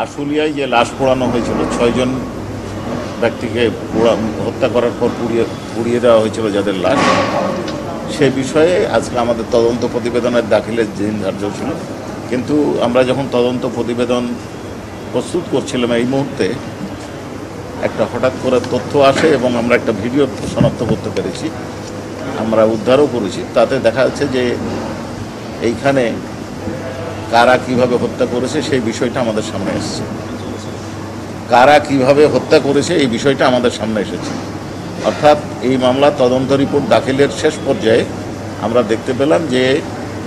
আশুলিয়ায় যে লাশ পোড়ানো হয়েছিল 6 জন ব্যক্তিকে হত্যা করার পর পুড়িয়ে দেওয়া হয়েছিল যাদের লাশ, সে বিষয়ে আজকে আমাদের তদন্ত প্রতিবেদনের দাখিলের দিন ধার্য ছিল। কিন্তু আমরা যখন তদন্ত প্রতিবেদন প্রস্তুত করছিলাম এই মুহূর্তে একটা হঠাৎ করে তথ্য আসে এবং আমরা একটা ভিডিও শনাক্ত করতে পেরেছি, আমরা উদ্ধারও করেছি। তাতে দেখা যাচ্ছে যে এইখানে কারা কিভাবে হত্যা করেছে সেই বিষয়টা আমাদের সামনে এসেছে। কারা কিভাবে হত্যা করেছে এই বিষয়টা আমাদের সামনে এসেছে। অর্থাৎ এই মামলা তদন্ত রিপোর্ট দাখিলের শেষ পর্যায়ে আমরা দেখতে পেলাম যে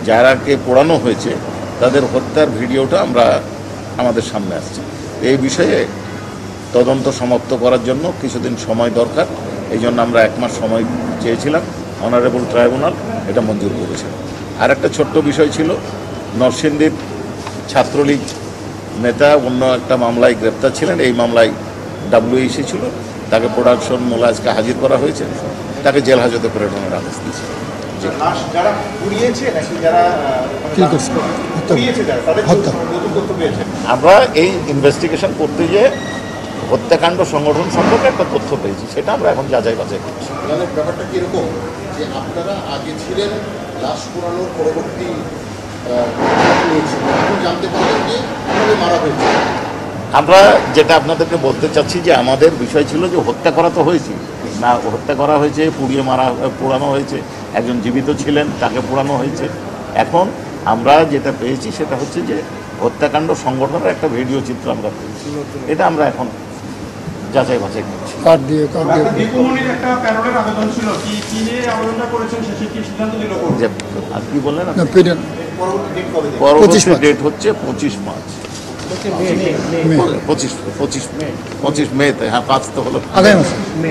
যারাকে পোড়ানো হয়েছে তাদের হত্যার ভিডিওটা আমাদের সামনে আসছে। এই বিষয়ে তদন্ত সমাপ্ত করার জন্য কিছুদিন সময় দরকার, এই জন্য আমরা 1 মাস সময় চেয়েছিলাম। অনারেবল ট্রাইব্যুনাল এটা মঞ্জুর করেছিল। আর একটা ছোট্ট বিষয় ছিল, নরসিংদীর ছাত্রলীগ নেতা অন্য একটা মামলায় গ্রেপ্তার ছিলেন। এই মামলায় WEC ছিল, তাকে প্রোডাকশন মূল আজকে হাজির করা হয়েছে, তাকে জেল হাজতে প্রেরণের আদেশ দিয়েছে। আমরা এই ইনভেস্টিগেশন করতে গিয়ে হত্যাকাণ্ড সংগঠন সম্পর্কে একটা তথ্য পেয়েছি, সেটা আমরা এখন যাচাই বাছাই করছি। ব্যাপারটা কিরকম যে আপনারা আগে ছিলেন লাশ পোড়ানোর পরবর্তী জানতে পারলেন যে কিভাবে মারা হয়েছে? আমরা যেটা আপনাদেরকে বলতে চাচ্ছি যে আমাদের বিষয় ছিল যে হত্যা করা তো হয়েছে না, হত্যা করা হয়েছে, পোড়ানো হয়েছে, একজন জীবিত ছিলেন তাকে পোড়ানো হয়েছে। এখন আমরা যেটা পেয়েছি সেটা হচ্ছে যে হত্যাকাণ্ড সংগঠনের একটা ভিডিও চিত্র আমরা পেয়েছি, এটা আমরা এখন যাচাই বাছাই করছি। কি বললেন? পরবর্তী ডেট হচ্ছে 25 মার্চ, 25 মেতে। হ্যাঁ, 5 তো হলো।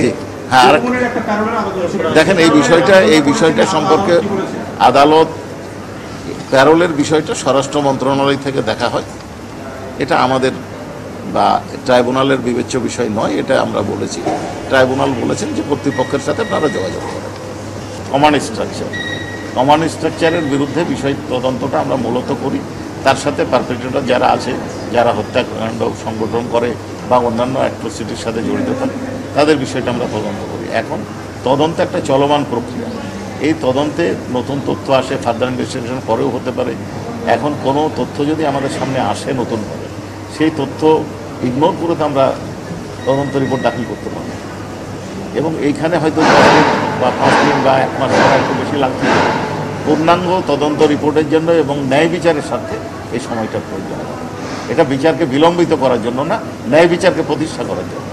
জি হ্যাঁ। আর দেখেন এই বিষয়টা সম্পর্কে আদালত প্যারোলের বিষয়টা স্বরাষ্ট্র মন্ত্রণালয় থেকে দেখা হয়, এটা আমাদের বা ট্রাইব্যুনালের বিবেচ্য বিষয় নয়, এটা আমরা বলেছি। ট্রাইব্যুনাল বলেছেন যে কর্তৃপক্ষের সাথে আপনারা যোগাযোগ করেন। কমান্ড স্ট্রাকচারের বিরুদ্ধে বিষয় তদন্তটা আমরা মূলত করি, তার সাথে পারপেট্রেটর যারা আছে, যারা হত্যাকাণ্ড সংগঠন করে বা অন্যান্য অ্যাট্রোসিটির সাথে জড়িত থাকে, তাদের বিষয়টা আমরা তদন্ত করি। এখন তদন্ত একটা চলমান প্রক্রিয়া, এই তদন্তে নতুন তথ্য আসে, ফার্দার ইনভেস্টিগেশন পরেও হতে পারে। এখন কোনো তথ্য যদি আমাদের সামনে আসে নতুনভাবে, সেই তথ্য ইগনোর করে তো আমরা তদন্ত রিপোর্ট দাখিল করতে পারি, এবং এইখানে হয়তো 10 দিন বা 5 দিন বা 1 মাস একটু বেশি লাগছে। পূর্ণাঙ্গ তদন্ত রিপোর্টের জন্য এবং ন্যায় বিচারের স্বার্থে এই সময়টার প্রয়োজন। এটা বিচারকে বিলম্বিত করার জন্য না, ন্যায় বিচারকে প্রতিষ্ঠা করার জন্য।